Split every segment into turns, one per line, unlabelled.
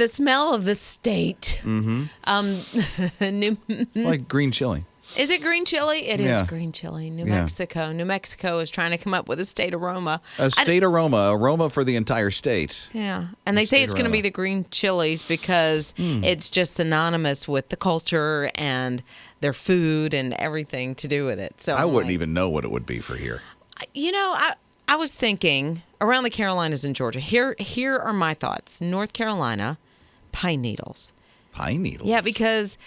the smell of the state.
It's like green chili.
Is it green chili? It
Yeah.
is green chili. New Mexico. New Mexico is trying to come up with a state aroma.
A state aroma for the entire state.
Yeah. And they say it's going to
aroma.
be the green chilies because it's just synonymous with the culture and their food and everything to do with it. So
I wouldn't even know what it would be for here.
You know, I was thinking around the Carolinas and Georgia. Here are my thoughts. North Carolina, pine needles.
Pine needles?
Yeah, because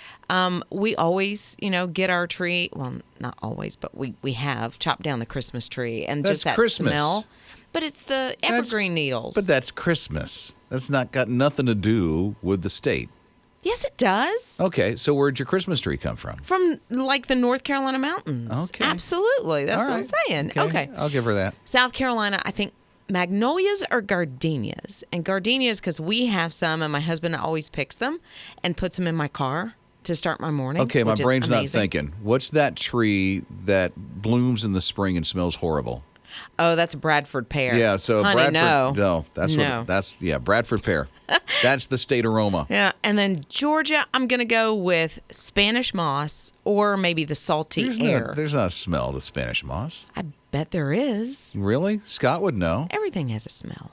we always, get our tree. Well, not always, but we have chopped down the Christmas tree and
That's
just that
Christmas.
smell. But it's the evergreen needles.
But that's Christmas. That's not got nothing to do with the state.
Yes, it does.
Okay, so where'd your Christmas tree come from?
From like the North Carolina mountains.
Okay.
Absolutely. That's
All
what I'm
right.
saying. Okay.
I'll give her that.
South Carolina, I think magnolias or gardenias. And gardenias, because we have some, and my husband always picks them and puts them in my car to start my morning.
Okay, my
which is
brain's not
amazing.
thinking. What's that tree that blooms in the spring and smells horrible?
Oh, that's Bradford pear.
Yeah, so
Honey,
Bradford.
no.
That's Bradford pear. That's the state aroma.
Yeah, and then Georgia, I'm going to go with Spanish moss or maybe the salty air.
There's not a smell to Spanish moss.
I bet there is.
Really? Scott would know.
Everything has a smell.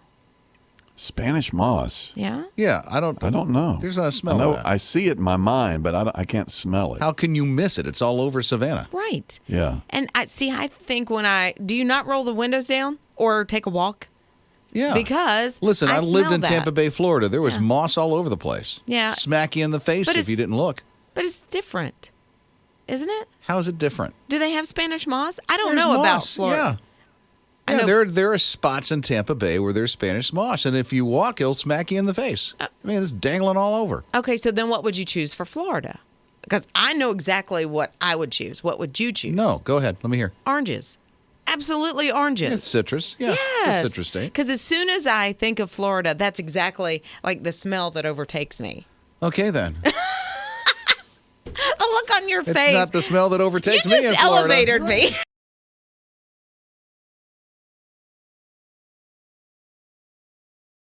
Spanish moss.
Yeah?
Yeah, I don't
know.
There's not a smell
I know
of that.
I see it in my mind, but I can't smell it.
How can you miss it? It's all over Savannah.
Right.
Yeah.
And I think do you not roll the windows down or take a walk?
Yeah.
Because
Listen, I lived
smell
in
that.
Tampa Bay, Florida. There was moss all over the place.
Yeah.
Smack you in the face
But
if you didn't look.
But it's different, isn't it?
How is it different?
Do they have Spanish moss? I don't
There's
know about
moss,
Florida. I
Yeah,
know-
there are spots in Tampa Bay where there's Spanish moss, and if you walk, it'll smack you in the face. I mean, it's dangling all over.
Okay, so then what would you choose for Florida? Because I know exactly what I would choose. What would you choose?
No, go ahead. Let me hear.
Oranges. Absolutely oranges.
It's citrus. Yeah,
Yes.
it's a citrus state.
Because as soon as I think of Florida, that's exactly like the smell that overtakes me.
Okay, then.
A look on your
It's
face.
not the smell that overtakes
you
me
just
in Florida.
elevated me.